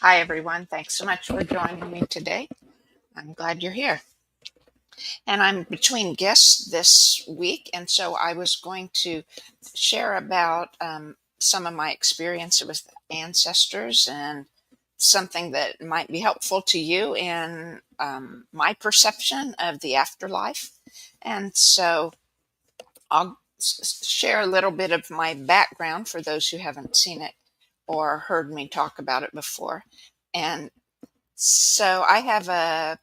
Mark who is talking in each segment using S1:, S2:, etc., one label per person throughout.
S1: Hi, everyone. Thanks so much for joining me today. I'm glad you're here. And I'm between guests this week, and so I was going to share about some of my experience with ancestors and something that might be helpful to you in my perception of the afterlife. And so I'll share a little bit of my background for those who haven't seen it or heard me talk about it before. And so I have a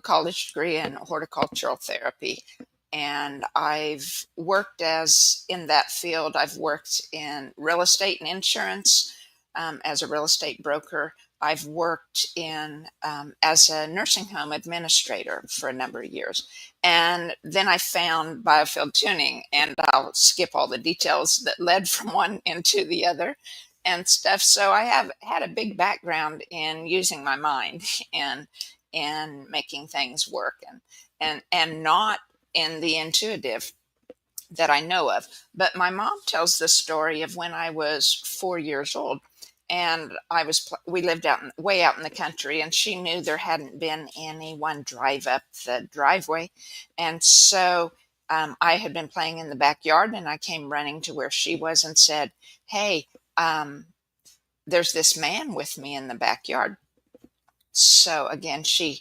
S1: college degree in horticultural therapy, and I've worked as in that field. I've worked in real estate and insurance as a real estate broker. I've worked in as a nursing home administrator for a number of years, and then I found Biofield Tuning, and I'll skip all the details that led from one into the other and stuff. So I have had a big background in using my mind and making things work and not in the intuitive that I know of. But my mom tells the story of when I was 4 years old, and we lived way out in the country, and she knew there hadn't been anyone drive up the driveway, and so I had been playing in the backyard, and I came running to where she was and said, "Hey, um, there's this man with me in the backyard." So again, she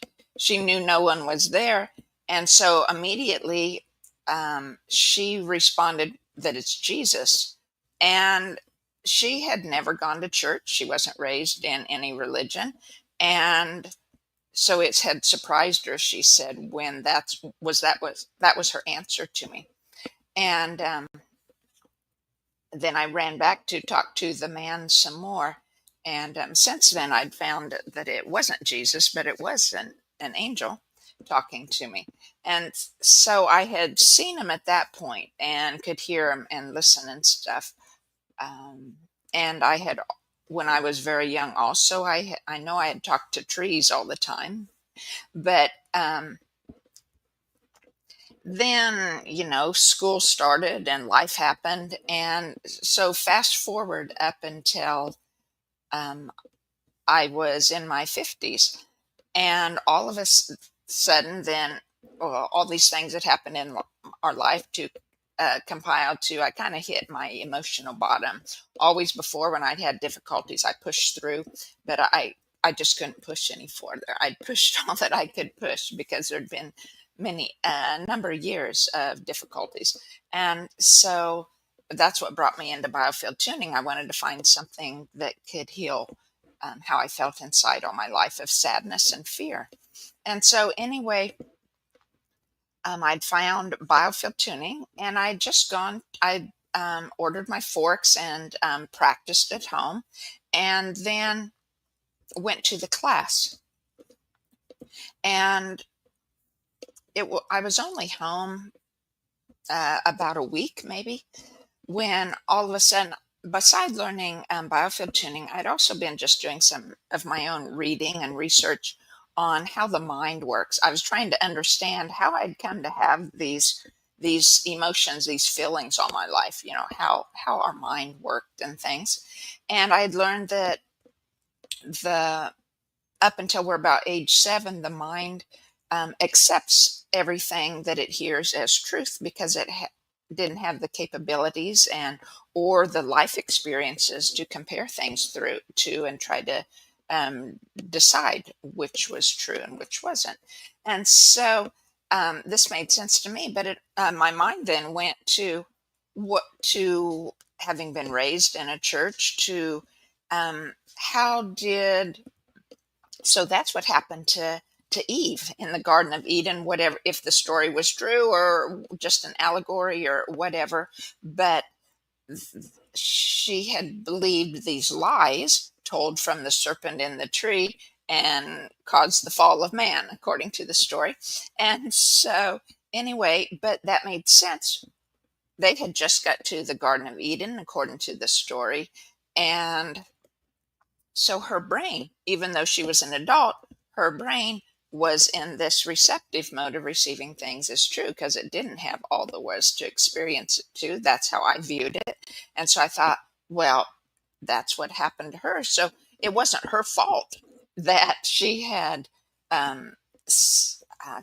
S1: knew no one was there, and so immediately she responded that it's Jesus. And she had never gone to church. She wasn't raised in any religion, and so it had surprised her. She said when that was her answer to me, and then I ran back to talk to the man some more. And since then, I'd found that it wasn't Jesus, but it was an angel talking to me. And so I had seen him at that point and could hear him and listen and stuff. Um, and when I was very young, also, I know I had talked to trees all the time, but then school started and life happened, and so fast forward up until um, I was in my 50s, and all of a sudden then all these things that happened in our life to compile to I kind of hit my emotional bottom. Always before, when I'd had difficulties, I pushed through, but I just couldn't push any further. I'd pushed all that I could push because there'd been many number of years of difficulties. And so that's what brought me into biofield tuning. I wanted to find something that could heal how I felt inside all my life of sadness and fear. And so anyway, I'd found biofield tuning, and I ordered my forks and practiced at home, and then went to the class. And I was only home about a week, maybe, when all of a sudden, beside learning biofield tuning, I'd also been just doing some of my own reading and research on how the mind works. I was trying to understand how I'd come to have these emotions, these feelings all my life, how our mind worked and things. And I'd learned that the up until we're about age 7, the mind accepts everything that it hears as truth because it didn't have the capabilities and or the life experiences to compare things through to and try to decide which was true and which wasn't. And so this made sense to me, but my mind then went to having been raised in a church to how did so that's what happened to Eve in the Garden of Eden, whatever, if the story was true or just an allegory or whatever. But she had believed these lies told from the serpent in the tree and caused the fall of man, according to the story. And so, anyway, but that made sense. They had just got to the Garden of Eden, according to the story. And so her brain, even though she was an adult, her brain was in this receptive mode of receiving things as true because it didn't have all there was to experience it to. That's how I viewed it. And so I thought, well, that's what happened to her. So it wasn't her fault that she had um,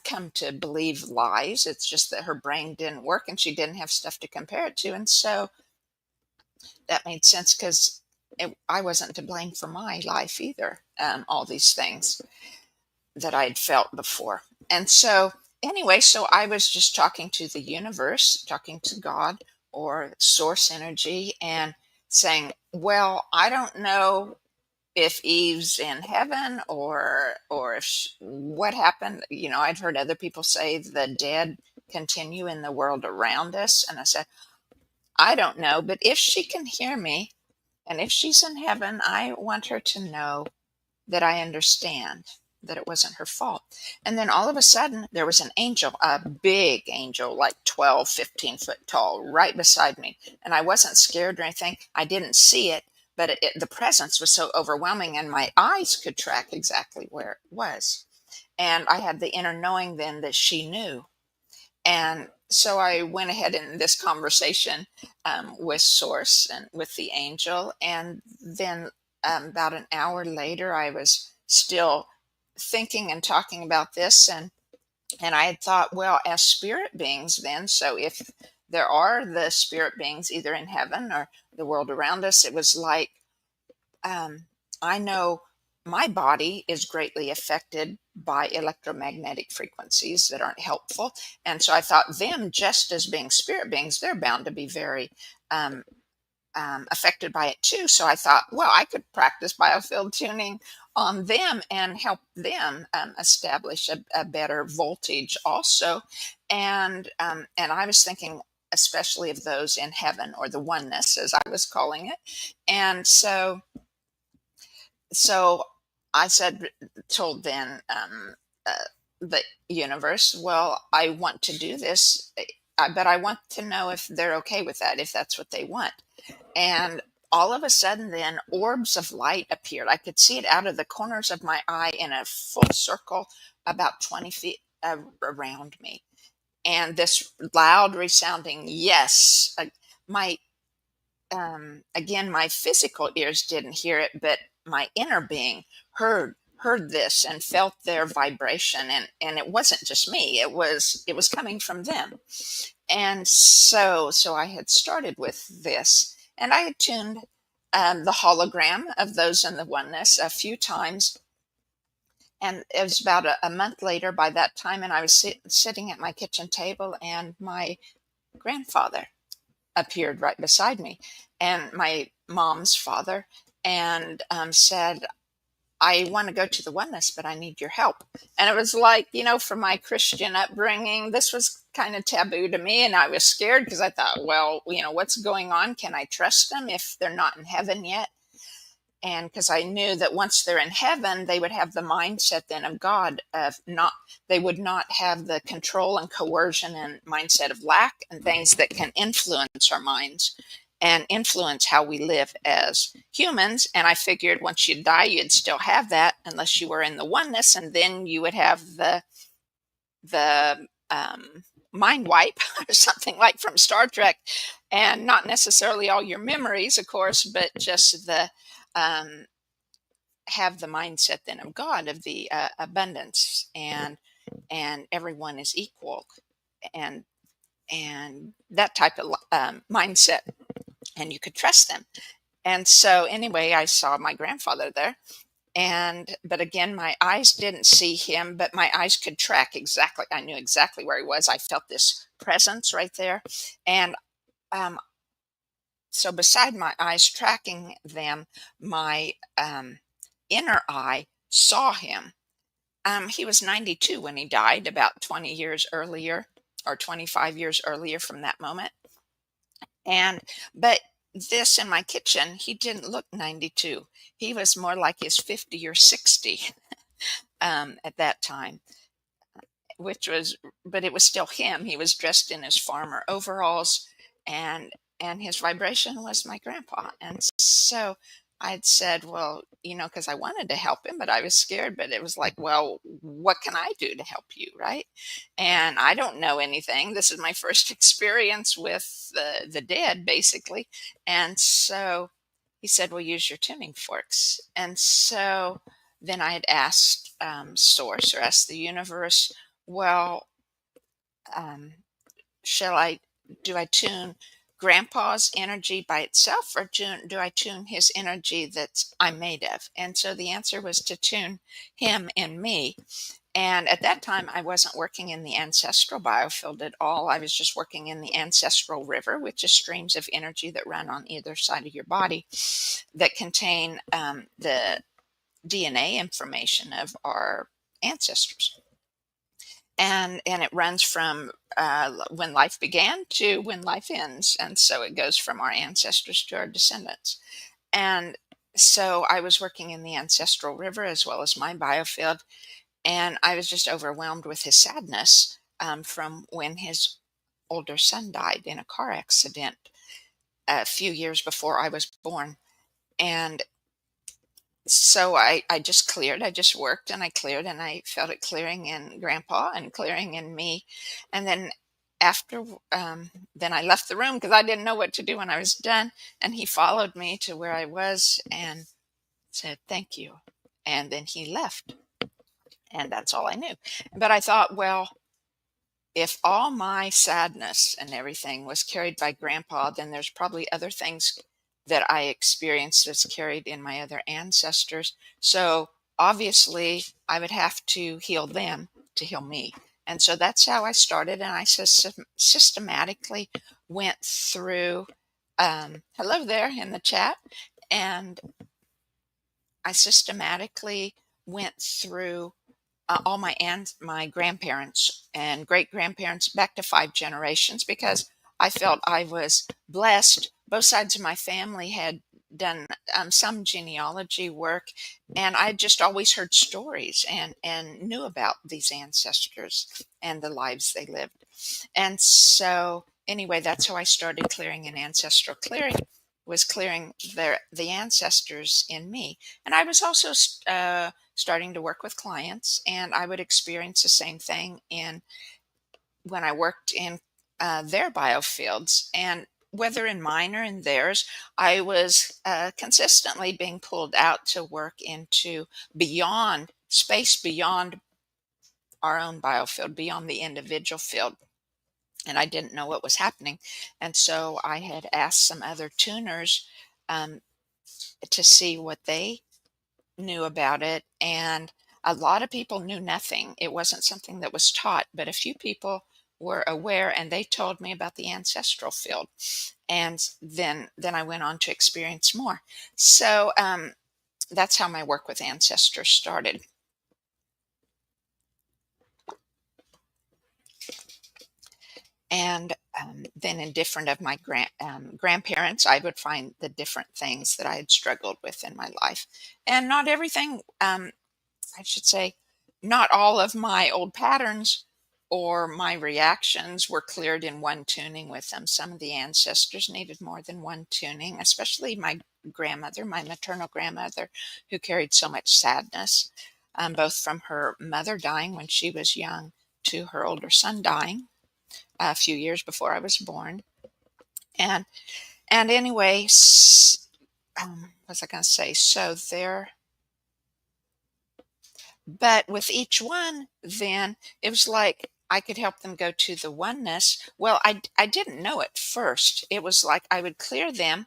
S1: come to believe lies. It's just that her brain didn't work and she didn't have stuff to compare it to. And so that made sense because I wasn't to blame for my life either. All these things that I'd felt before. And so, anyway, so I was just talking to the universe, talking to God or source energy, and saying, well, I don't know if Eve's in heaven or if what happened. I'd heard other people say the dead continue in the world around us. And I said, I don't know, but if she can hear me and if she's in heaven, I want her to know that I understand that it wasn't her fault. And then all of a sudden, there was an angel, a big angel, like 12, 15 foot tall, right beside me. And I wasn't scared or anything. I didn't see it, but the presence was so overwhelming, and my eyes could track exactly where it was. And I had the inner knowing then that she knew. And so I went ahead in this conversation with Source and with the angel. And then about an hour later, I was still thinking and talking about this. And I had thought, well, as spirit beings, then, so if there are the spirit beings either in heaven or the world around us, it was like, I know my body is greatly affected by electromagnetic frequencies that aren't helpful. And so I thought, them, just as being spirit beings, they're bound to be very um, affected by it too. So I thought, well, I could practice biofield tuning on them and help them establish a better voltage also. And I was thinking especially of those in heaven, or the oneness as I was calling it. And so I said, told then the universe, well, I want to do this, but I want to know if they're okay with that, if that's what they want. And all of a sudden, then orbs of light appeared. I could see it out of the corners of my eye in a full circle about 20 feet around me. And this loud, resounding yes. My Again, my physical ears didn't hear it, but my inner being heard this and felt their vibration, and it wasn't just me, it was coming from them. And so I had started with this, and I had tuned the hologram of those in the oneness a few times. And it was about a month later by that time, and I was sitting at my kitchen table, and my grandfather appeared right beside me, and my mom's father, and said, I want to go to the oneness, but I need your help. And it was like, from my Christian upbringing, this was kind of taboo to me. And I was scared because I thought, well, what's going on? Can I trust them if they're not in heaven yet? And because I knew that once they're in heaven, they would have the mindset then of God, they would not have the control and coercion and mindset of lack and things that can influence our minds and influence how we live as humans. And I figured once you die, you'd still have that unless you were in the oneness, and then you would have the mind wipe or something like from Star Trek, and not necessarily all your memories, of course, but just have the mindset then of God, of the abundance, and everyone is equal, and that type of mindset, and you could trust them. And so anyway, I saw my grandfather there, but again, my eyes didn't see him, but my eyes could track exactly. I knew exactly where he was. I felt this presence right there, and so beside my eyes tracking them, my inner eye saw him. He was 92 when he died, about 20 years earlier, or 25 years earlier from that moment. But this in my kitchen, he didn't look 92. He was more like his 50 or 60 at that time, but it was still him. He was dressed in his farmer overalls, and his vibration was my grandpa. And so I'd said, well, because I wanted to help him, but I was scared. But it was like, well, what can I do to help you, right? And I don't know anything. This is my first experience with the dead, basically. And so he said, well, use your tuning forks. And so then I had asked Source, or asked the universe, well, um, shall I, do I tune grandpa's energy by itself, or do I tune his energy that I'm made of? And so the answer was to tune him and me. And at that time, I wasn't working in the ancestral biofield at all. I was just working in the ancestral river, which is streams of energy that run on either side of your body that contain the DNA information of our ancestors. And it runs from when life began to when life ends. And so it goes from our ancestors to our descendants. And so I was working in the ancestral river as well as my biofield. And I was just overwhelmed with his sadness from when his older son died in a car accident a few years before I was born. And so I just cleared. I just worked and I cleared, and I felt it clearing in Grandpa and clearing in me. And then after, then I left the room because I didn't know what to do when I was done. And he followed me to where I was and said, "Thank you." And then he left. And that's all I knew. But I thought, well, if all my sadness and everything was carried by Grandpa, then there's probably other things that I experienced that's carried in my other ancestors. So obviously, I would have to heal them to heal me. And so that's how I started. And I systematically went through, hello there in the chat. And I systematically went through all my aunts, my grandparents and great grandparents, back to 5 generations, because I felt I was blessed. Both sides of my family had done some genealogy work, and I just always heard stories and knew about these ancestors and the lives they lived. And so, anyway, that's how I started clearing an ancestral clearing. Was clearing the ancestors in me, and I was also starting to work with clients, and I would experience the same thing in when I worked in their biofields. And whether in mine or in theirs, I was consistently being pulled out to work into beyond space, beyond our own biofield, beyond the individual field. And I didn't know what was happening. And so I had asked some other tuners um, to see what they knew about it. And a lot of people knew nothing. It wasn't something that was taught, but a few people were aware, and they told me about the ancestral field. And then I went on to experience more. So that's how my work with ancestors started. And then in different of my grandparents, I would find the different things that I had struggled with in my life. And not everything, I should say, not all of my old patterns or my reactions were cleared in one tuning with them. Some of the ancestors needed more than one tuning, especially my grandmother, my maternal grandmother, who carried so much sadness, both from her mother dying when she was young to her older son dying a few years before I was born. And anyway, what was I going to say? So there, but with each one, then it was like I could help them go to the oneness. Well, I didn't know at first. It was like I would clear them,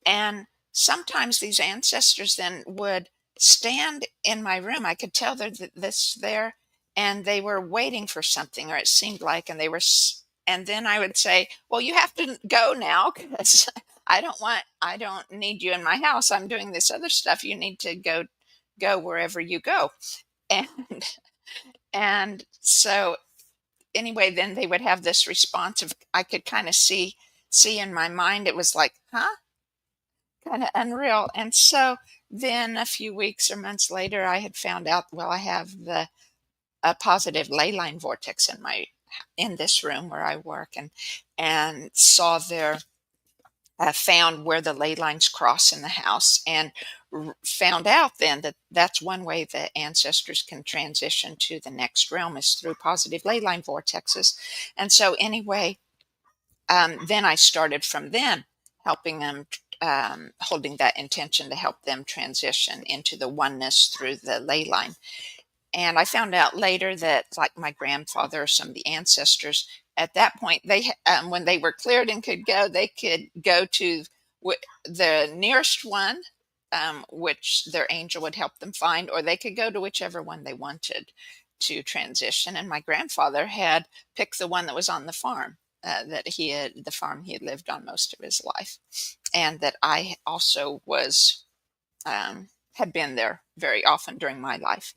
S1: and sometimes these ancestors then would stand in my room. I could tell they're this there, and they were waiting for something, or it seemed like, and they were, and then I would say, "Well, you have to go now because I don't need you in my house. I'm doing this other stuff. You need to go wherever you go." And and so anyway, then they would have this response of, I could kind of see in my mind, it was like, huh? Kind of unreal. And so then a few weeks or months later, I had found out, well, I have the a positive ley line vortex in this room where I work, and saw their found where the ley lines cross in the house, and found out then that that's one way that ancestors can transition to the next realm is through positive ley line vortexes. And so anyway, then I started from them helping them holding that intention to help them transition into the oneness through the ley line. And I found out later that, like my grandfather or some of the ancestors, at that point, when they were cleared and could go, they could go to the nearest one, which their angel would help them find, or they could go to whichever one they wanted to transition. And my grandfather had picked the one that was on the farm, the farm he had lived on most of his life, and that I also had been there very often during my life.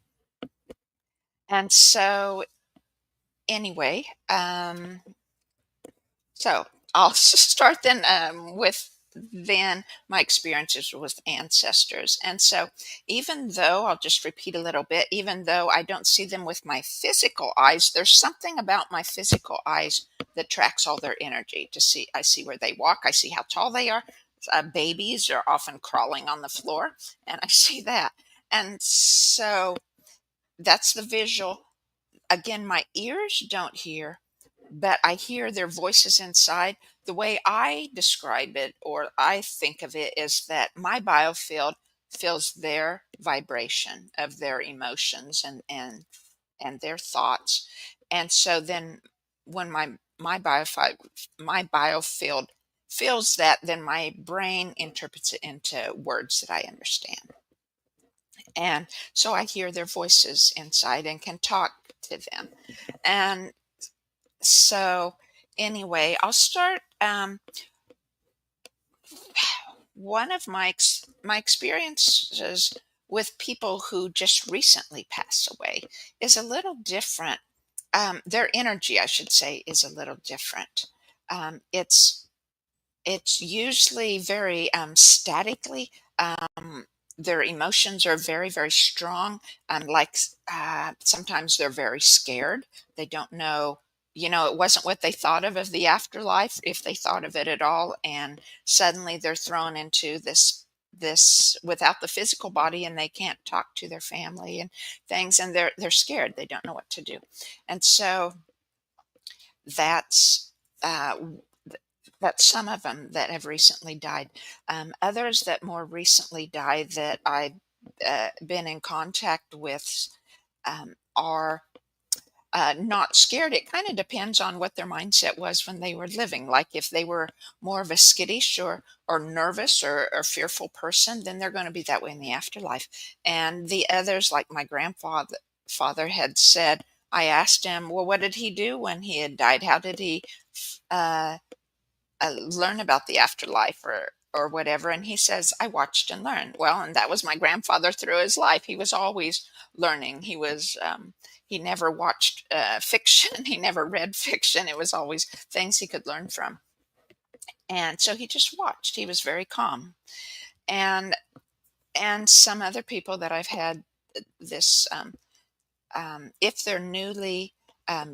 S1: And so, anyway, so I'll start then with my experiences with ancestors. And so, even though I'll just repeat a little bit, even though I don't see them with my physical eyes, there's something about my physical eyes that tracks all their energy. I see where they walk, I see how tall they are. Babies are often crawling on the floor, and I see that. And so that's the visual. Again, my ears don't hear, but I hear their voices inside. The way I describe it, or I think of it, is that my biofield feels their vibration of their emotions and their thoughts. And so then when my biofield feels that, then my brain interprets it into words that I understand. And so I hear their voices inside and can talk to them. And so, anyway, I'll start. One of my experiences with people who just recently passed away is a little different. Their energy, I should say, is a little different. It's usually very statically. Their emotions are very, very strong. Sometimes they're very scared. They don't know, it wasn't what they thought of the afterlife, if they thought of it at all. And suddenly they're thrown into this without the physical body, and they can't talk to their family and things, and they're scared. They don't know what to do. And so that's uh, that's some of them that have recently died. Others that more recently died that I've been in contact with are not scared. It kind of depends on what their mindset was when they were living. Like if they were more of a skittish or nervous or fearful person, then they're going to be that way in the afterlife. And the others, like my grandfather had said, I asked him, well, what did he do when he had died? How did he uh, learn about the afterlife or whatever? And he says, I watched and learned. Well, and that was my grandfather through his life. He was always learning. He never watched fiction. He never read fiction. It was always things he could learn from. And so he just watched. He was very calm. And some other people that I've had this, if they're newly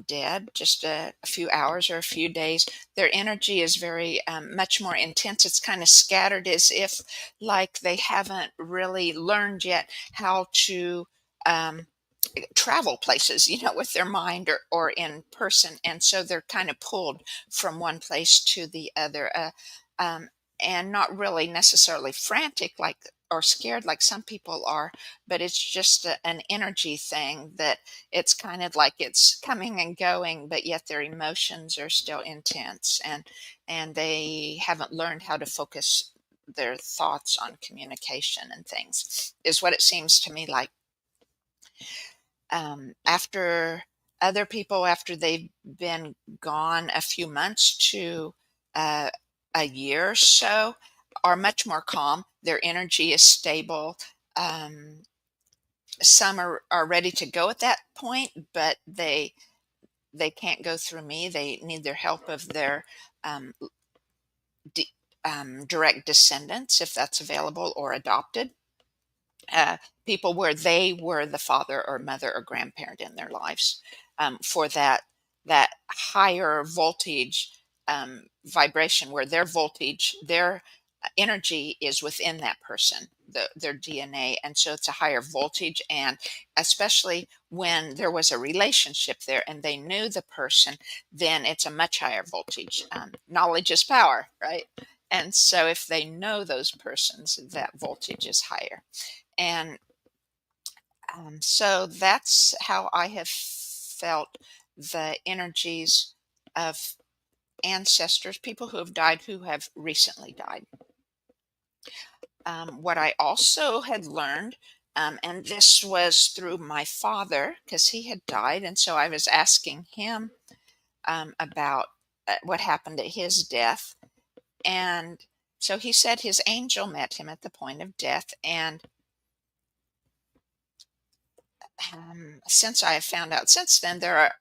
S1: dead, just a few hours or a few days, their energy is very much more intense. It's kind of scattered, as if like they haven't really learned yet how to travel places, with their mind or in person. And so they're kind of pulled from one place to the other, um, and not really necessarily frantic or scared like some people are, but it's just an energy thing that it's kind of like it's coming and going, but yet their emotions are still intense, and they haven't learned how to focus their thoughts on communication and things, is what it seems to me like. After other people, after they've been gone a few months to uh, a year or so, are much more calm. Their energy is stable. Um, some are ready to go at that point, but they can't go through me. They need their help of their um, direct descendants, if that's available, or adopted uh, people where they were the father or mother or grandparent in their lives, for that higher voltage vibration, where their energy is within that person, their DNA, and so it's a higher voltage. And especially when there was a relationship there and they knew the person, then it's a much higher voltage. Knowledge is power, right? And so if they know those persons, that voltage is higher. And so that's how I have felt the energies of ancestors, people who have died, who have recently died. What I also had learned, and this was through my father, because he had died, and so I was asking him about what happened at his death. And so he said his angel met him at the point of death. And since I have found out since then, there are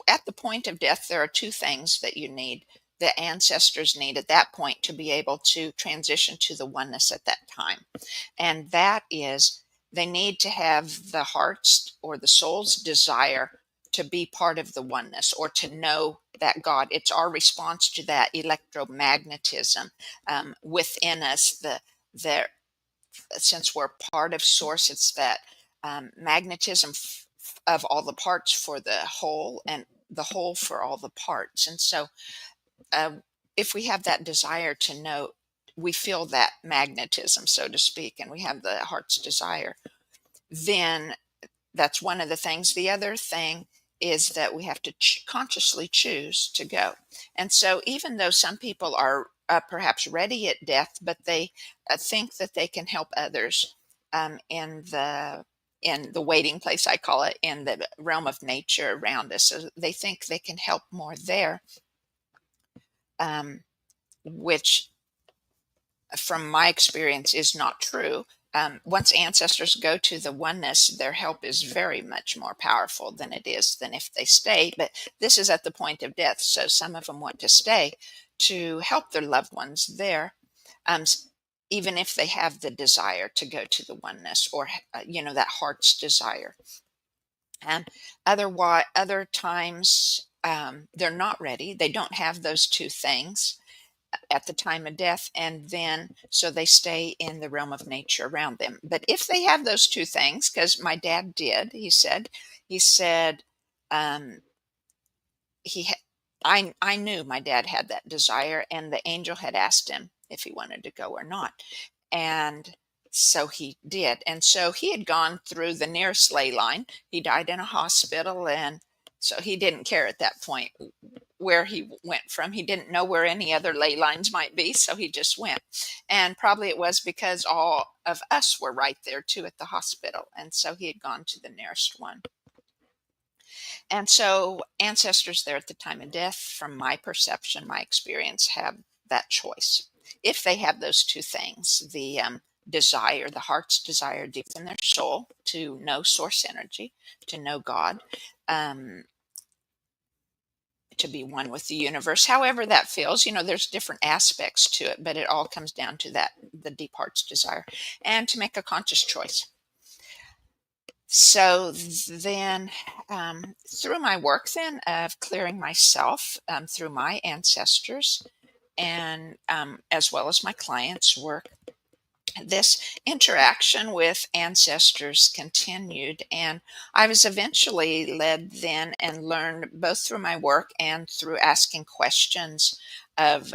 S1: at the point of death, there are two things that you need, the ancestors need at that point to be able to transition to the oneness at that time. And that is, they need to have the heart's or the soul's desire to be part of the oneness, or to know that God. It's our response to that electromagnetism within us. Since we're part of Source, it's that magnetism of all the parts for the whole, and the whole for all the parts. And so, if we have that desire to know, we feel that magnetism, so to speak, and we have the heart's desire, then that's one of the things. The other thing is that we have to consciously choose to go. And so, even though some people are perhaps ready at death, but they think that they can help others in the waiting place, I call it, in the realm of nature around us. So they think they can help more there, which from my experience is not true. Once ancestors go to the oneness, their help is very much more powerful than it is than if they stay. But this is at the point of death, so some of them want to stay to help their loved ones there, even if they have the desire to go to the oneness, or that heart's desire. And other times, they're not ready. They don't have those two things at the time of death, and then so they stay in the realm of nature around them. But if they have those two things, because my dad did, he said um I knew my dad had that desire, and the angel had asked him if he wanted to go or not, and so he did. And so he had gone through the nearest ley line. He died in a hospital, and so he didn't care at that point where he went from. He didn't know where any other ley lines might be, so he just went. And probably it was because all of us were right there too at the hospital, and so he had gone to the nearest one. And so ancestors there at the time of death, from my perception, my experience, have that choice. If they have those two things, the desire, the heart's desire deep in their soul to know source energy, to know God, to be one with the universe, however that feels. There's different aspects to it, but it all comes down to that, the deep heart's desire, and to make a conscious choice. So then, through my work then of clearing myself through my ancestors, and as well as my clients' work, this interaction with ancestors continued, and I was eventually led then and learned, both through my work and through asking questions of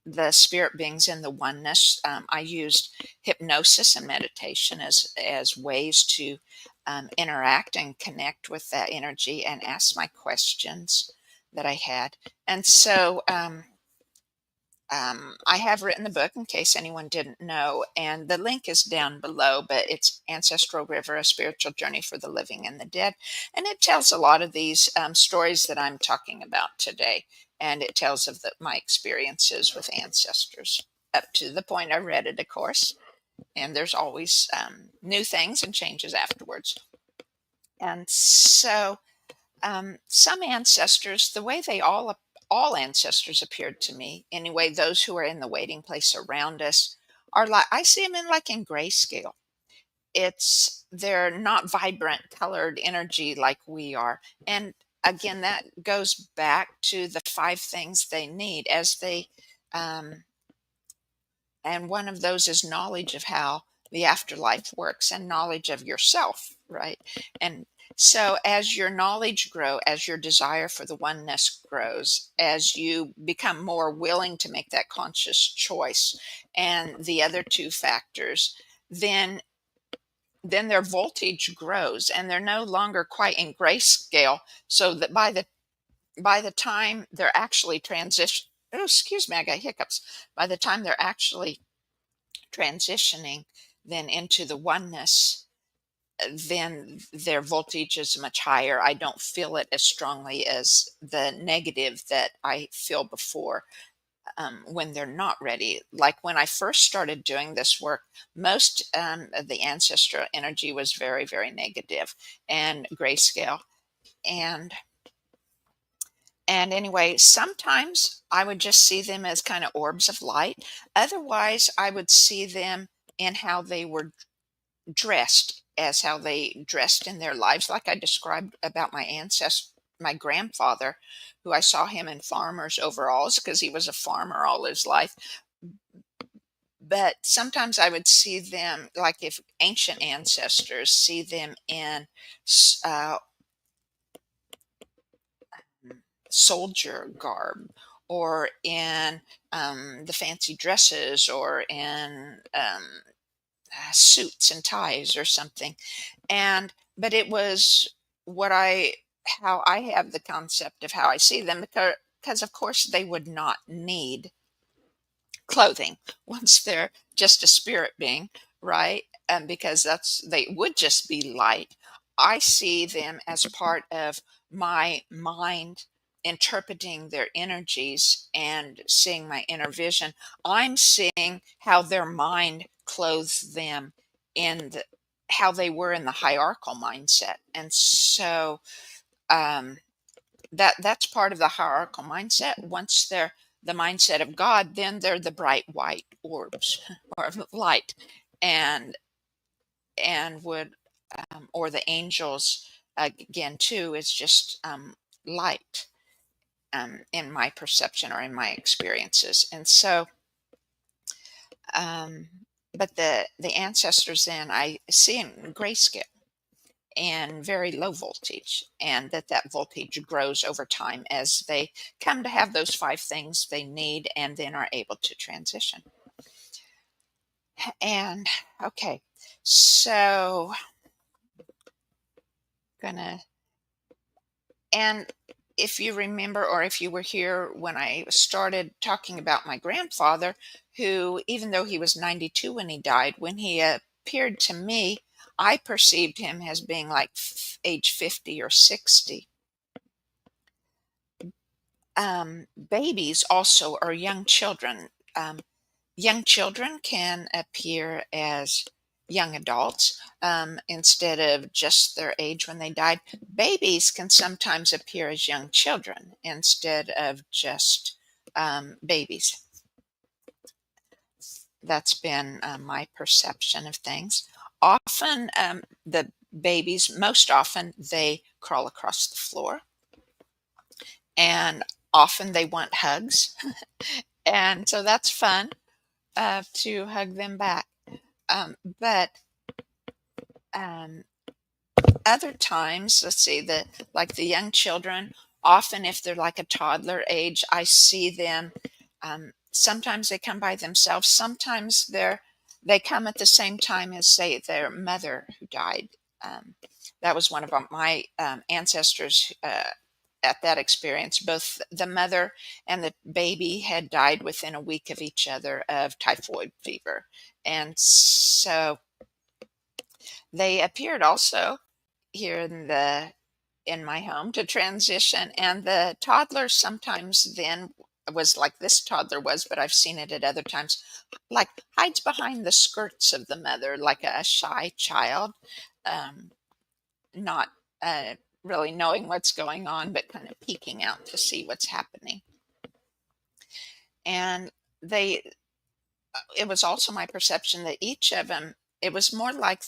S1: the spirit beings in the oneness. I used hypnosis and meditation as ways to interact and connect with that energy and ask my questions that I had. And so I have written the book, in case anyone didn't know, and the link is down below, but it's Ancestral River, A Spiritual Journey for the Living and the Dead. And it tells a lot of these stories that I'm talking about today. And it tells of my experiences with ancestors up to the point I read it, of course. And there's always new things and changes afterwards. And so some ancestors, the way they all ancestors appeared to me anyway, those who are in the waiting place around us, are like, I see them in grayscale. They're not vibrant colored energy like we are. And again, that goes back to the 5 things they need as they and one of those is knowledge of how the afterlife works, and knowledge of yourself, right? And So as your knowledge grow, as your desire for the oneness grows, as you become more willing to make that conscious choice and the other two factors, then their voltage grows and they're no longer quite in grayscale, so that by the time they're actually transition oh, excuse me, I got hiccups. By the time they're actually transitioning then into the oneness, then their voltage is much higher. I don't feel it as strongly as the negative that I feel before, when they're not ready. Like when I first started doing this work, most of the ancestral energy was very, very negative and grayscale. And anyway, sometimes I would just see them as kind of orbs of light. Otherwise, I would see them in how they were dressed, as how they dressed in their lives, like I described about my grandfather, who I saw him in farmer's overalls because he was a farmer all his life. But sometimes I would see them, like if ancient ancestors, see them in soldier garb, or in the fancy dresses, or in suits and ties or something. And but it was what I how I have the concept of how I see them, because of course they would not need clothing once they're just a spirit being, right? Because they would just be light. I see them as part of my mind interpreting their energies and seeing my inner vision. I'm seeing how their mind clothes them in how they were in the hierarchical mindset. And so um, that's part of the hierarchical mindset. Once they're the mindset of God, then they're the bright white orbs or of light, and would or the angels, again too, is just light, in my perception or in my experiences. And so um, but the ancestors then I see in grayscale and very low voltage, and that voltage grows over time as they come to have those five things they need and then are able to transition. And okay, so gonna and if you remember, or if you were here when I started talking about my grandfather, who, even though he was 92 when he died, when he appeared to me, I perceived him as being like age 50 or 60. Babies also, or young children. Young children can appear as young adults, instead of just their age when they died. Babies can sometimes appear as young children instead of just babies. That's been my perception of things. Often, the babies, most often, they crawl across the floor, and often they want hugs. And so that's fun, to hug them back. But um, other times, let's see, like the young children, often if they're like a toddler age, I see them. Sometimes they come by themselves. Sometimes they come at the same time as, say, their mother who died. Um, that was one of my ancestors. At that experience, both the mother and the baby had died within a week of each other of typhoid fever. And so they appeared also here in my home to transition. And the toddler sometimes then was like this toddler was, but I've seen it at other times, like hides behind the skirts of the mother like a shy child, um, not really knowing what's going on, but kind of peeking out to see what's happening. And they, it was also my perception that each of them, it was more like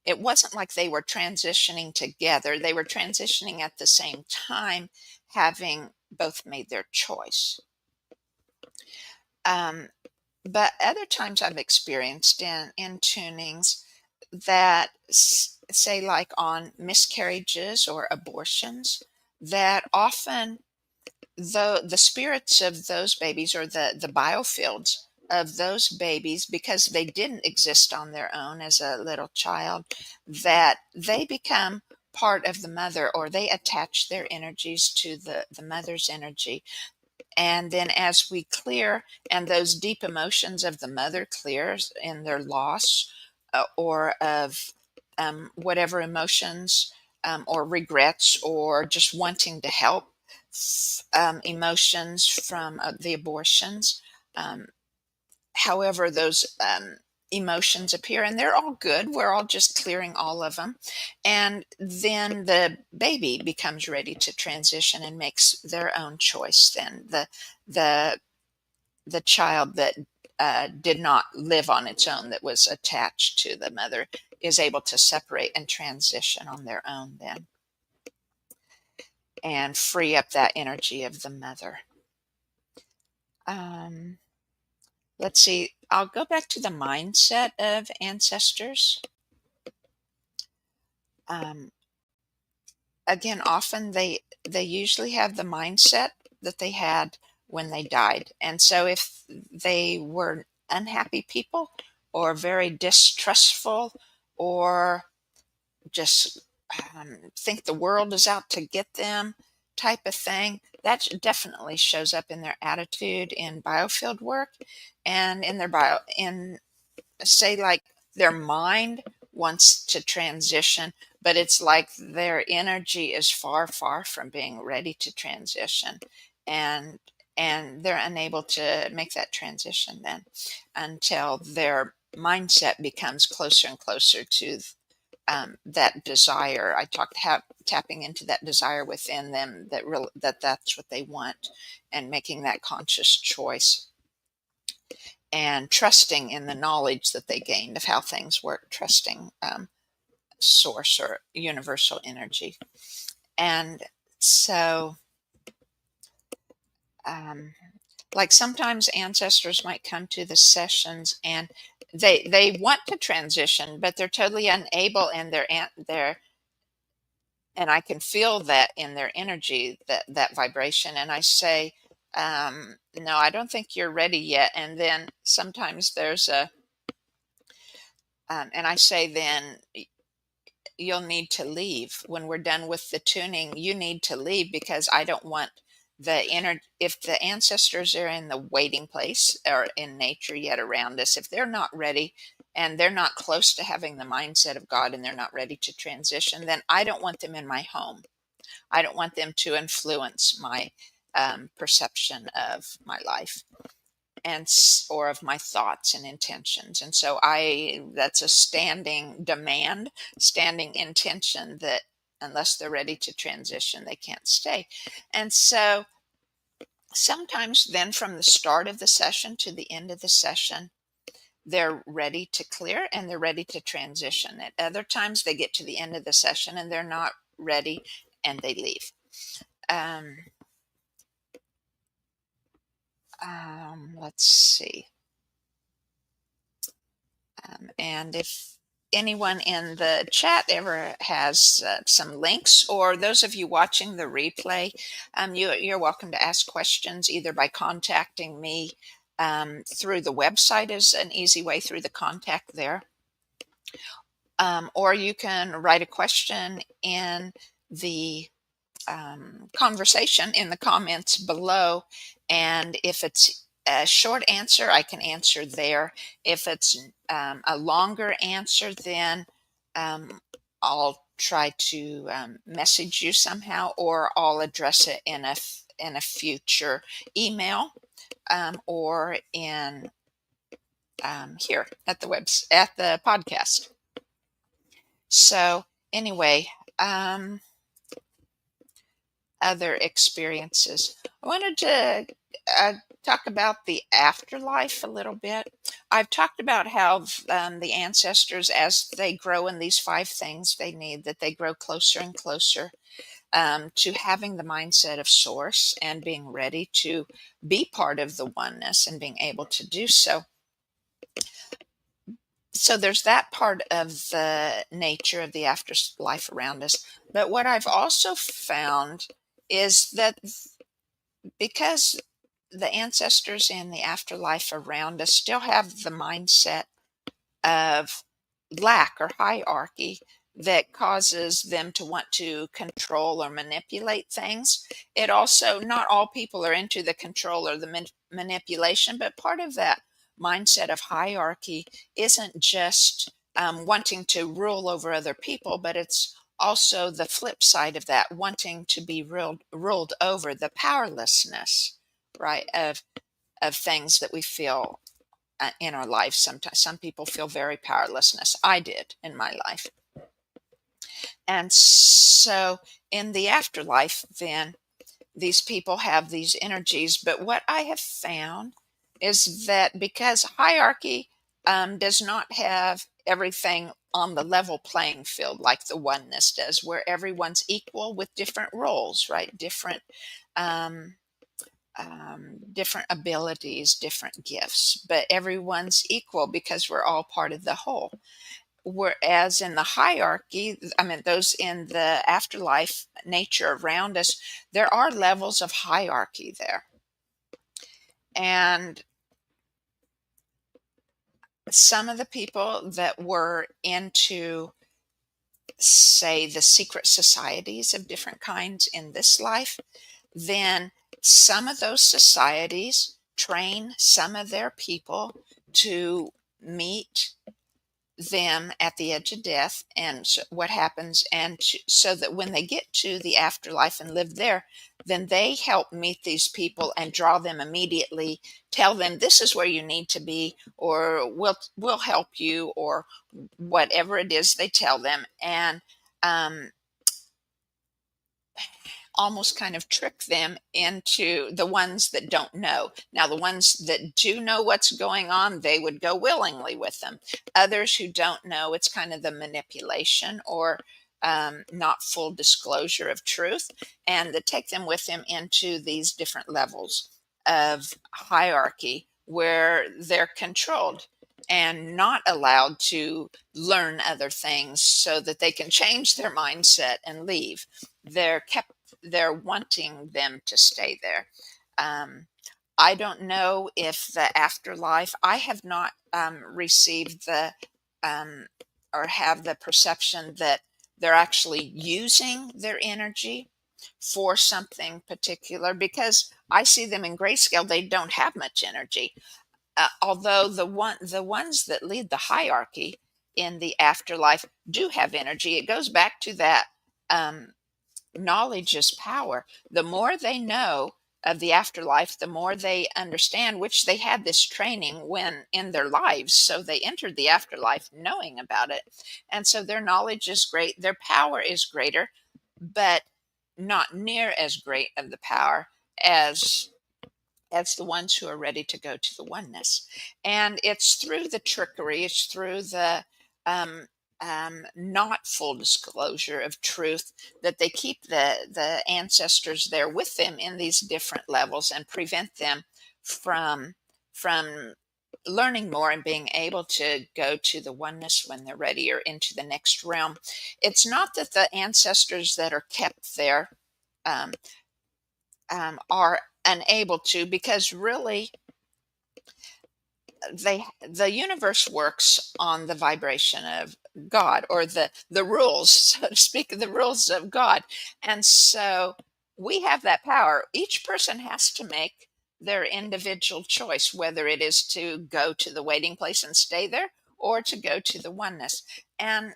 S1: it wasn't like they were transitioning together. They were transitioning at the same time, having both made their choice. Um, but other times I've experienced in tunings that say like on miscarriages or abortions, that often the spirits of those babies, or the biofields of those babies, because they didn't exist on their own as a little child, that they become part of the mother, or they attach their energies to the mother's energy. And then as we clear, and those deep emotions of the mother clears in their loss, or of whatever emotions, or regrets, or just wanting to help, emotions from the abortions. Um, However, those emotions appear, and they're all good. We're all just clearing all of them. And then the baby becomes ready to transition and makes their own choice. Then the the child that did not live on its own, that was attached to the mother, is able to separate and transition on their own then, and free up that energy of the mother. Um, let's see, I'll go back to the mindset of ancestors. Um, Again, often they usually have the mindset that they had when they died. And so if they were unhappy people, or very distrustful, or just think the world is out to get them type of thing, that definitely shows up in their attitude in biofield work, and in their in, say, like, their mind wants to transition, but it's like their energy is far, far from being ready to transition, and they're unable to make that transition then, until their mindset becomes closer and closer to that desire. I talked tapping into that desire within them, that's what they want, and making that conscious choice, and trusting in the knowledge that they gained of how things work, trusting source or universal energy. And so, like, sometimes ancestors might come to the sessions, and they want to transition, but they're totally unable, and they're and I can feel that in their energy, that vibration. And I say, no, I don't think you're ready yet. And then sometimes there's and I say, then you'll need to leave when we're done with the tuning. You need to leave, because I don't want the inner, if the ancestors are in the waiting place, or in nature yet around us, if they're not ready, and they're not close to having the mindset of God, and they're not ready to transition, then I don't want them in my home. I don't want them to influence my perception of my life, and or of my thoughts and intentions. And so that's a standing demand, standing intention, that unless they're ready to transition, they can't stay. And so sometimes then, from the start of the session to the end of the session, they're ready to clear, and they're ready to transition. At other times, they get to the end of the session and they're not ready, and they leave. Let's see. And if anyone in the chat ever has some links, or those of you watching the replay, you're welcome to ask questions, either by contacting me through the website, is an easy way, through the contact there. Or you can write a question in the conversation in the comments below, and if it's a short answer, I can answer there. If it's a longer answer, then I'll try to message you somehow, or I'll address it in a future email, or in here at the podcast. So anyway, other experiences. I wanted to talk about the afterlife a little bit. I've talked about how the ancestors, as they grow in these 5 things they need, that they grow closer and closer to having the mindset of source, and being ready to be part of the oneness, and being able to do so. So there's that part of the nature of the afterlife around us. But what I've also found is that because the ancestors in the afterlife around us still have the mindset of lack or hierarchy that causes them to want to control or manipulate things. It also, not all people are into the control or the manipulation, but part of that mindset of hierarchy isn't just wanting to rule over other people, but it's also the flip side of that, wanting to be ruled over, the powerlessness, right, of things that we feel in our life. Sometimes some people feel very powerlessness. I did in my life. And so in the afterlife, then these people have these energies. But what I have found is that because hierarchy does not have everything on the level playing field like the oneness does, where everyone's equal with different roles, right? Um, different abilities, different gifts, but everyone's equal because we're all part of the whole. Whereas in the hierarchy, I mean, those in the afterlife nature around us, there are levels of hierarchy there. And some of the people that were into, say, the secret societies of different kinds in this life, then some of those societies train some of their people to meet them at the edge of death and what happens, and so that when they get to the afterlife and live there, then they help meet these people and draw them immediately, tell them this is where you need to be, or we'll help you, or whatever it is they tell them, and um, almost kind of trick them into the ones that don't know. Now, the ones that do know what's going on, they would go willingly with them. Others who don't know, it's kind of the manipulation or not full disclosure of truth, and that take them with them into these different levels of hierarchy where they're controlled and not allowed to learn other things so that they can change their mindset and leave. They're wanting them to stay there. Um, I don't know if the afterlife, I have not received the um, or have the perception that they're actually using their energy for something particular, because I see them in grayscale, they don't have much energy. Although the ones that lead the hierarchy in the afterlife do have energy. It goes back to that um, knowledge is power. The more they know of the afterlife, the more they understand, which they had this training when in their lives. So they entered the afterlife knowing about it. And so their knowledge is great, their power is greater, but not near as great of the power as the ones who are ready to go to the oneness. And it's through the trickery, it's through the not full disclosure of truth that they keep the ancestors there with them in these different levels and prevent them from learning more and being able to go to the oneness when they're ready or into the next realm. It's not that the ancestors that are kept there um, are unable to, because really the universe works on the vibration of God, or the rules, so to speak, the rules of God. And so we have that power. Each person has to make their individual choice, whether it is to go to the waiting place and stay there or to go to the oneness. And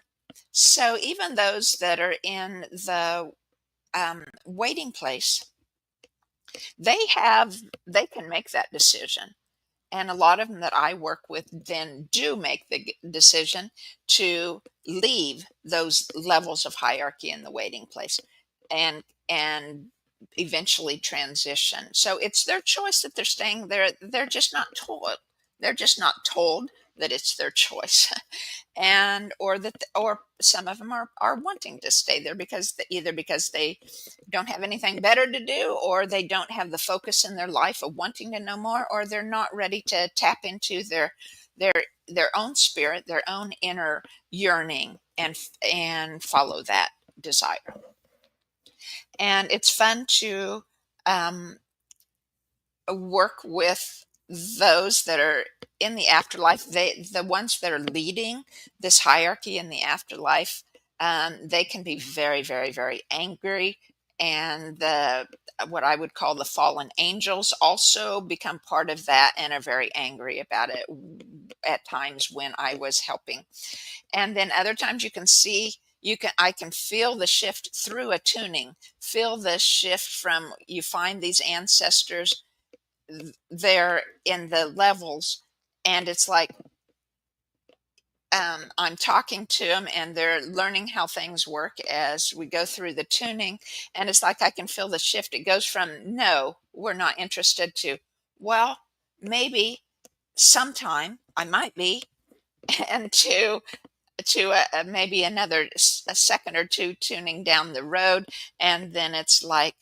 S1: so even those that are in the waiting place, they can make that decision. And a lot of them that I work with then do make the decision to leave those levels of hierarchy in the waiting place and eventually transition. So it's their choice that they're staying there. They're just not told. They're just not told that it's their choice. And or some of them are wanting to stay there because either because they don't have anything better to do, or they don't have the focus in their life of wanting to know more, or they're not ready to tap into their their own spirit, their own inner yearning, and follow that desire. And it's fun to um, work with those that are in the afterlife. The ones that are leading this hierarchy in the afterlife, they can be very, very, very angry. And the what I would call the fallen angels also become part of that and are very angry about it at times when I was helping. And then other times I can feel the shift through a tuning, feel the shift from, you find these ancestors there in the levels, and it's like I'm talking to them and they're learning how things work as we go through the tuning, and it's like I can feel the shift. It goes from no, we're not interested, to well, maybe sometime I might be, and to maybe another a second or two tuning down the road, and then it's like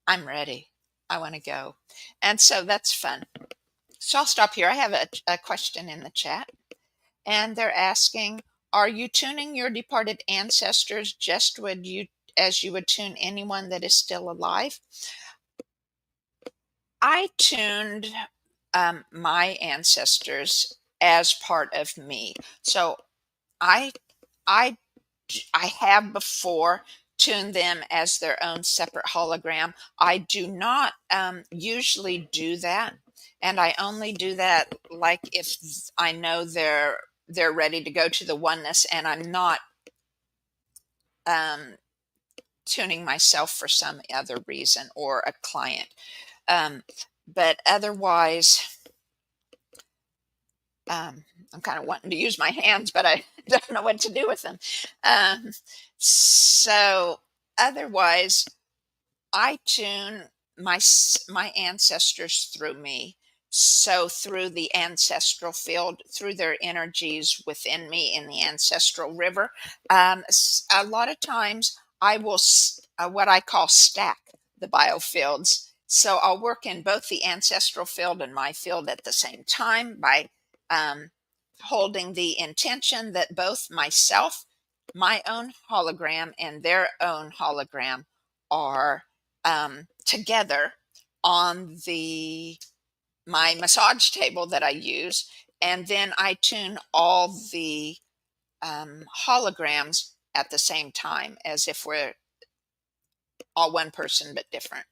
S1: I'm ready, I want to go. And so that's fun. So I'll stop here. I have a question in the chat, and they're asking, are you tuning your departed ancestors just as you would tune anyone that is still alive? I tuned my ancestors as part of me. So I I I have before tuned them as their own separate hologram. I do not usually do that, and I only do that like if I know they're ready to go to the oneness, and I'm not um, tuning myself for some other reason or a client. Um, but otherwise, I'm kind of wanting to use my hands, but I don't know what to do with them. Um, so otherwise, I tune my ancestors through me. So through the ancestral field, through their energies within me in the ancestral river. A lot of times I will what I call stack the biofields. So I'll work in both the ancestral field and my field at the same time by um, holding the intention that both myself, my own hologram, and their own hologram are together on the my massage table that I use, and then I tune all the holograms at the same time, as if we're all one person but different.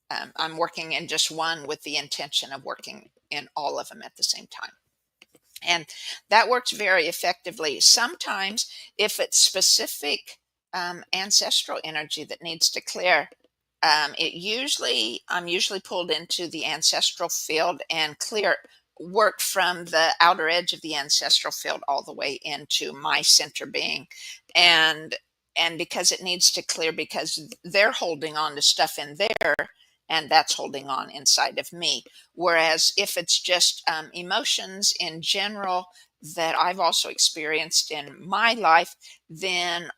S1: I'm working in just one with the intention of working in all of them at the same time. And that works very effectively. Sometimes, if it's specific ancestral energy that needs to clear, I'm usually pulled into the ancestral field and work from the outer edge of the ancestral field all the way into my center being, and because it needs to clear, because they're holding on to stuff in there, and that's holding on inside of me. Whereas if it's just emotions in general that I've also experienced in my life, then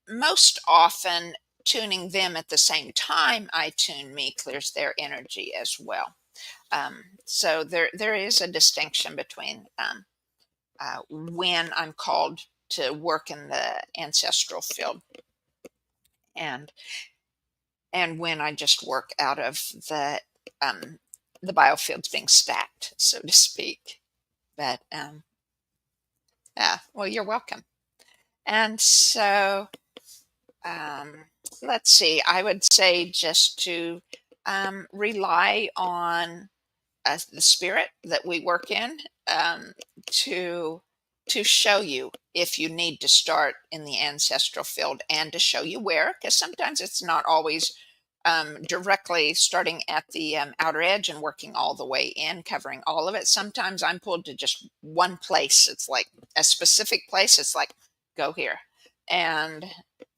S1: most often tuning them at the same time I tune me clears their energy as well. So there is a distinction between when I'm called to work in the ancestral field, and when I just work out of um, the biofields being stacked, so to speak. But yeah, well, you're welcome. And so let's see. I would say just to rely on the spirit that we work in, um, to show you if you need to start in the ancestral field, and to show you where, because sometimes it's not always directly starting at the outer edge and working all the way in, covering all of it. Sometimes I'm pulled to just one place. It's like a specific place. It's like, go here, and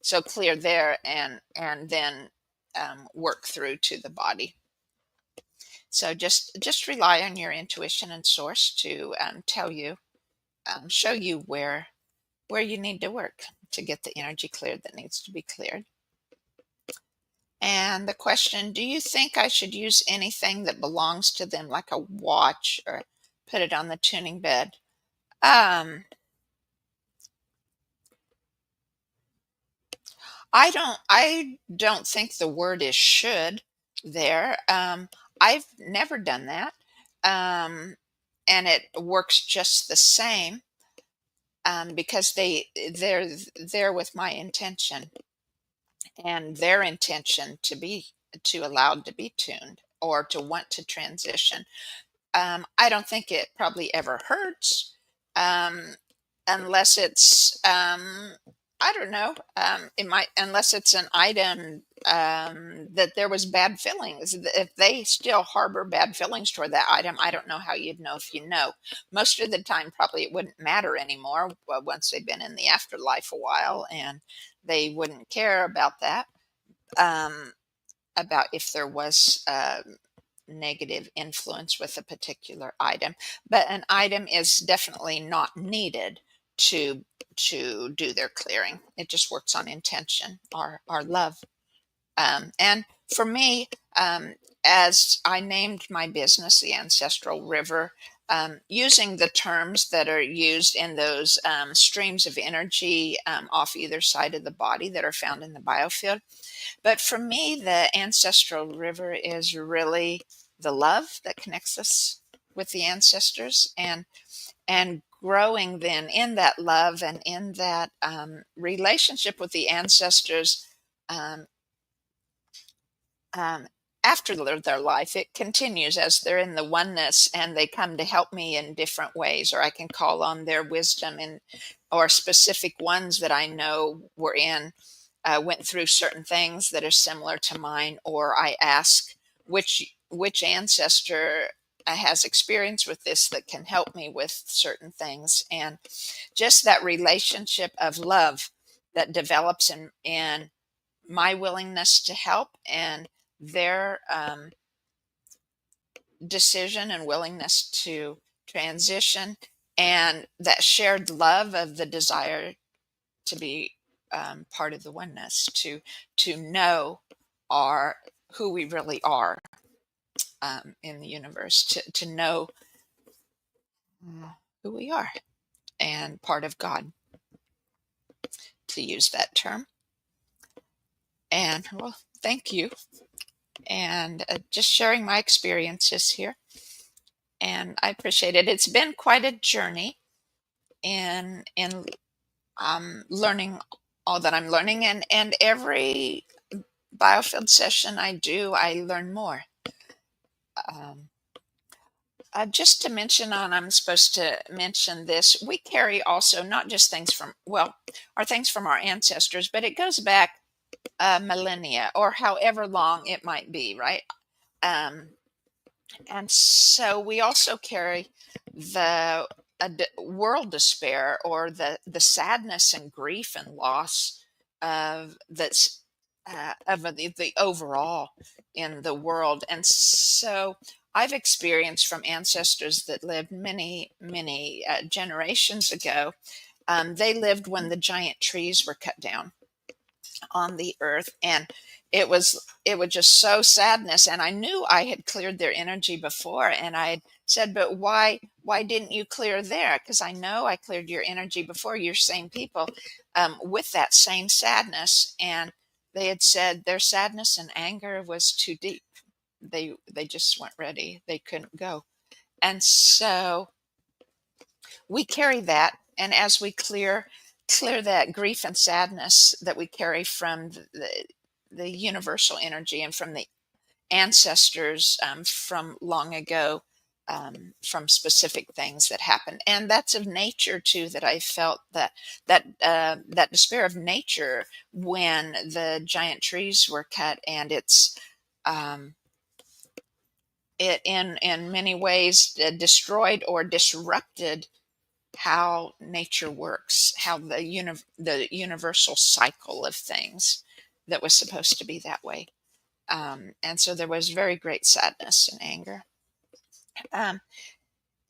S1: so clear there, and then work through to the body. So just rely on your intuition and source to tell you, show you where you need to work to get the energy cleared that needs to be cleared. And the question, do you think I should use anything that belongs to them, like a watch, or put it on the tuning bed? Um, I don't think the word is should there. I've never done that. Um, and it works just the same, because they're there with my intention and their intention to allowed to be tuned or to want to transition. I don't think it probably ever hurts, um, unless it's, I don't know, it might, unless it's an item, that there was bad feelings. If they still harbor bad feelings toward that item, I don't know how you'd know if you know. Most of the time, probably it wouldn't matter anymore, once they've been in the afterlife a while, and they wouldn't care about that, um, about if there was, negative influence with a particular item, but an item is definitely not needed to do their clearing. It just works on intention, our love. And for me, as I named my business the Ancestral River, using the terms that are used in those, streams of energy, off either side of the body that are found in the biofield. But for me, the Ancestral River is really the love that connects us with the ancestors, and growing then in that love and in that, relationship with the ancestors, um, um, after their life. It continues as they're in the oneness and they come to help me in different ways, or I can call on their wisdom, and or specific ones that I know were in, went through certain things that are similar to mine, or I ask which ancestor, has experience with this that can help me with certain things, and just that relationship of love that develops in my willingness to help, and their, decision and willingness to transition, and that shared love of the desire to be, part of the oneness, to know our who we really are, in the universe, to know, who we are and part of God, to use that term. And well, thank you, and, just sharing my experiences here, and I appreciate it. It's been quite a journey in learning all that I'm learning, and every biofield session I do, I learn more. Um, just to mention on, I'm supposed to mention this. We carry also not just things from, well, our things from our ancestors, but it goes back, millennia or however long it might be, right? Um, and so we also carry the, world despair, or the sadness and grief and loss of that's, of the overall in the world. And so I've experienced from ancestors that lived many generations ago. They lived when the giant trees were cut down on the earth, and it was just so sadness, and I knew I had cleared their energy before, and I said, but why didn't you clear there? Because I know I cleared your energy before, you're same people, with that same sadness. And they had said their sadness and anger was too deep. They just weren't ready, they couldn't go. And so we carry that, and as we clear that grief and sadness that we carry from the universal energy and from the ancestors, from long ago, from specific things that happened, and that's of nature too, that I felt that despair of nature when the giant trees were cut, and um, it in many ways, destroyed or disrupted how nature works, how the universal cycle of things that was supposed to be that way. And so there was very great sadness and anger. Um,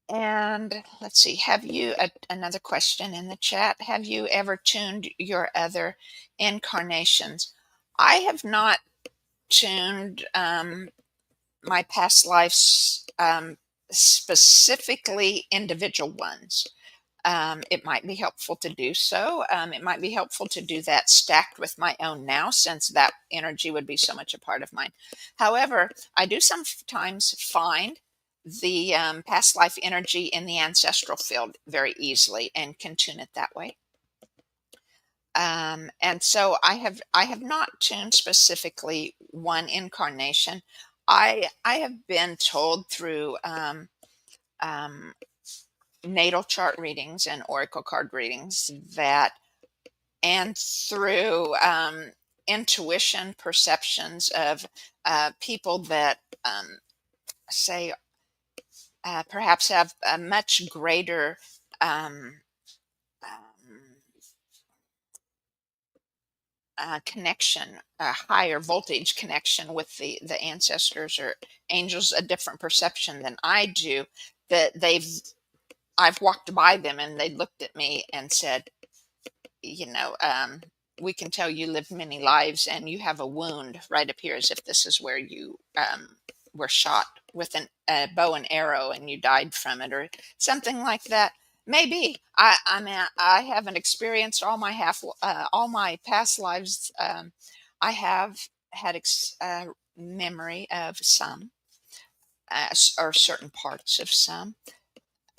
S1: and let's see, have you, another question in the chat, have you ever tuned your other incarnations? I have not tuned, my past lives, specifically individual ones. It might be helpful to do so. It might be helpful to do that stacked with my own now, since that energy would be so much a part of mine. However, I do sometimes find the past life energy in the ancestral field very easily and can tune it that way. And so I have not tuned specifically one incarnation. I have been told through um, natal chart readings and oracle card readings that, and through intuition perceptions of people that say perhaps have a much greater um, um, connection, a higher voltage connection with the ancestors or angels, a different perception than I do. That I've walked by them and they looked at me and said, you know, we can tell you lived many lives and you have a wound right up here, as if this is where you were shot with a bow and arrow and you died from it, or something like that. Maybe I mean, I haven't experienced all my past lives. I have had memory of some, or certain parts of some.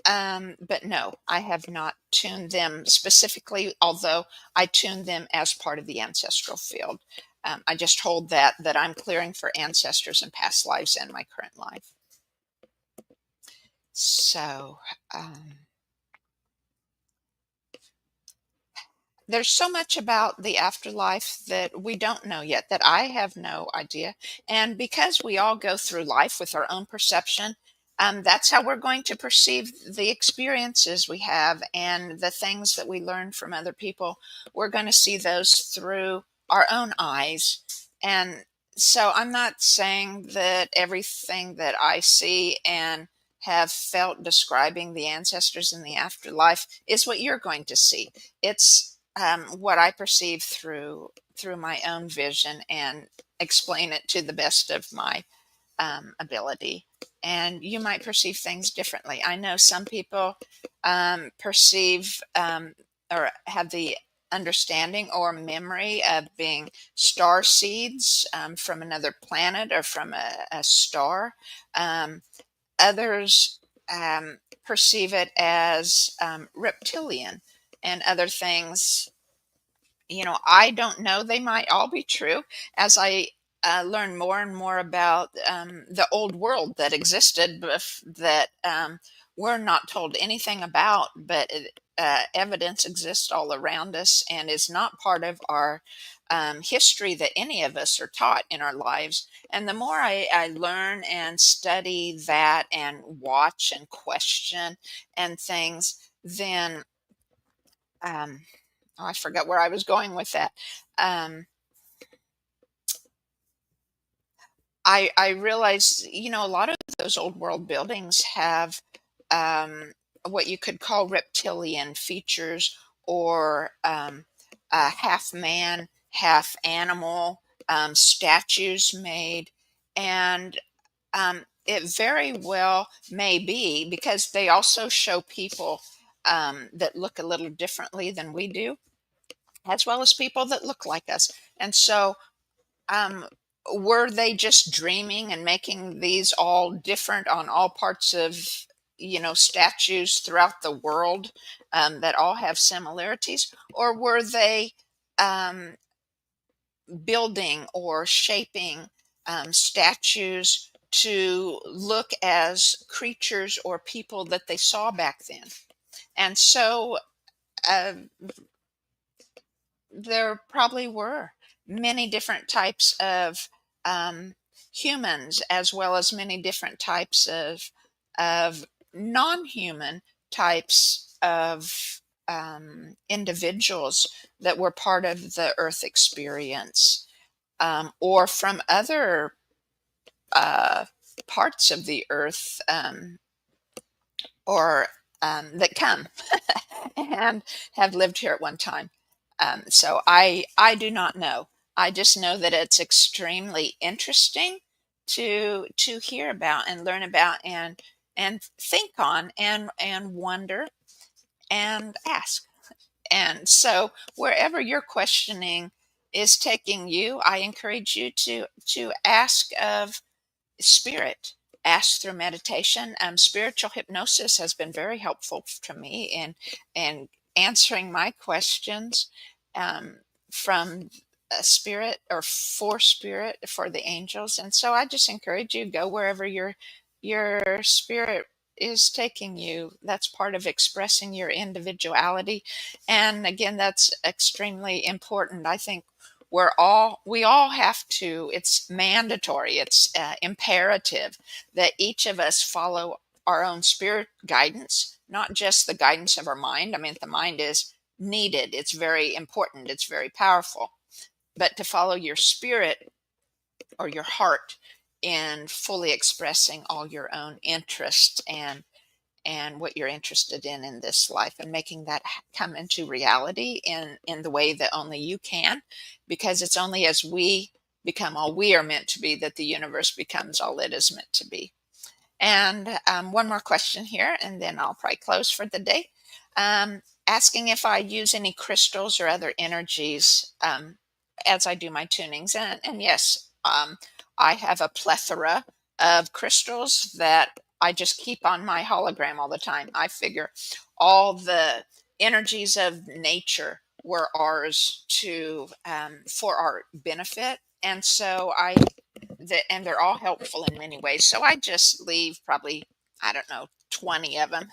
S1: But no, I have not tuned them specifically, although I tune them as part of the ancestral field. I just hold that I'm clearing for ancestors and past lives and my current life. So there's so much about the afterlife that we don't know yet, that I have no idea. And because we all go through life with our own perception, that's how we're going to perceive the experiences we have and the things that we learn from other people. We're going to see those through our own eyes. And so I'm not saying that everything that I see and have felt describing the ancestors in the afterlife is what you're going to see. It's what I perceive through my own vision, and explain it to the best of my ability. And you might perceive things differently. I know some people perceive or have the understanding or memory of being star seeds from another planet or from a star. Others perceive it as reptilian, and other things, I don't know. They might all be true as I learn more and more about the old world that existed, that we're not told anything about, but evidence exists all around us and is not part of our history that any of us are taught in our lives. And the more I learn and study that and watch and question and things, then oh, I forgot where I was going with that. Um, I realize, a lot of those old world buildings have what you could call reptilian features, or half man, half animal statues made. And it very well may be because they also show people that look a little differently than we do, as well as people that look like us. And so, um, were they just dreaming and making these all different on all parts of, statues throughout the world that all have similarities? Or were they um, building or shaping statues to look as creatures or people that they saw back then? And so, uh, there probably were many different types of um, humans, as well as many different types of non-human types of individuals that were part of the Earth experience, or from other uh, parts of the Earth, or that come and have lived here at one time. So I do not know. I just know that it's extremely interesting to hear about and learn about and think on and wonder. and ask. And so wherever your questioning is taking you, I encourage you to ask of spirit. Ask through meditation. Spiritual hypnosis has been very helpful to me in answering my questions, um, from a spirit or for spirit for the angels. And so I just encourage you, go wherever your spirit is taking you. That's part of expressing your individuality. And again, that's extremely important. I think we all have to, it's mandatory, it's imperative that each of us follow our own spirit guidance, not just the guidance of our mind. I mean, the mind is needed, it's very important, it's very powerful, but to follow your spirit or your heart in fully expressing all your own interests and what you're interested in this life, and making that come into reality in the way that only you can, because it's only as we become all we are meant to be that the universe becomes all it is meant to be. And one more question here, and then I'll probably close for the day. Asking if I use any crystals or other energies as I do my tunings. And yes, I have a plethora of crystals that I just keep on my hologram all the time. I figure all the energies of nature were ours to for our benefit, and so and they're all helpful in many ways. So I just leave probably, I don't know, 20 of them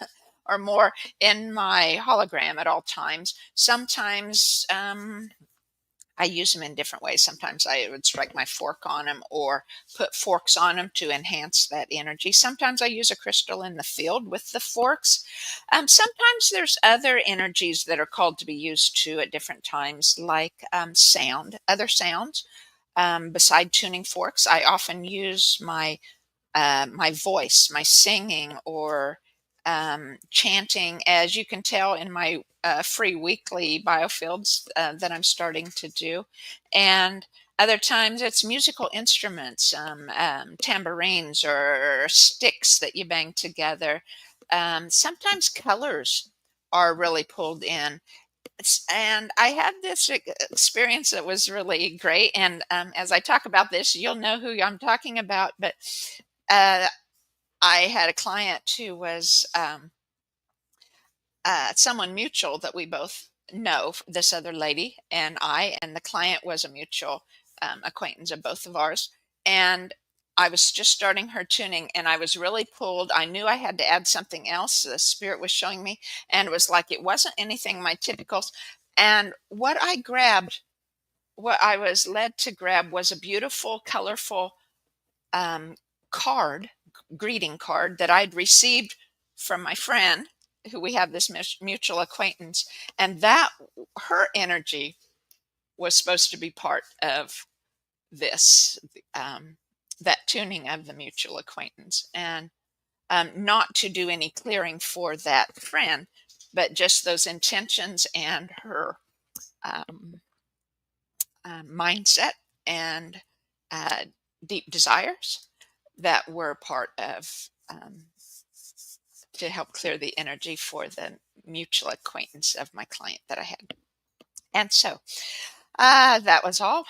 S1: or more in my hologram at all times. Sometimes I use them in different ways. Sometimes I would strike my fork on them or put forks on them to enhance that energy. Sometimes I use a crystal in the field with the forks. Sometimes there's other energies that are called to be used too at different times, like other sounds. Beside tuning forks, I often use my voice, my singing, or chanting, as you can tell in my free weekly biofields that I'm starting to do. And other times it's musical instruments, tambourines or sticks that you bang together. Sometimes colors are really pulled in. And I had this experience that was really great. And as I talk about this, you'll know who I'm talking about. But uh, I had a client who was someone mutual that we both know, this other lady and I, and the client was a mutual acquaintance of both of ours. And I was just starting her tuning, and I was really pulled. I knew I had to add something else. The spirit was showing me, and it was like it wasn't anything my typical. And what I was led to grab was a beautiful, colorful um, greeting card that I'd received from my friend, who we have this mutual acquaintance, and that her energy was supposed to be part of this, um, that tuning of the mutual acquaintance, and not to do any clearing for that friend, but just those intentions and her um, mindset and uh, deep desires that were part of, to help clear the energy for the mutual acquaintance of my client that I had. And so that was all.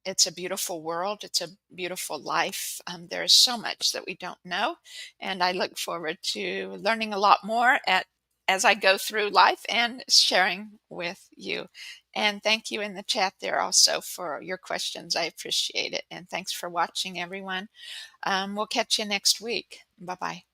S1: It's a beautiful world. It's a beautiful life. There is so much that we don't know. And I look forward to learning a lot more as I go through life and sharing with you. And thank you in the chat there also for your questions. I appreciate it. And thanks for watching, everyone. We'll catch you next week. Bye bye.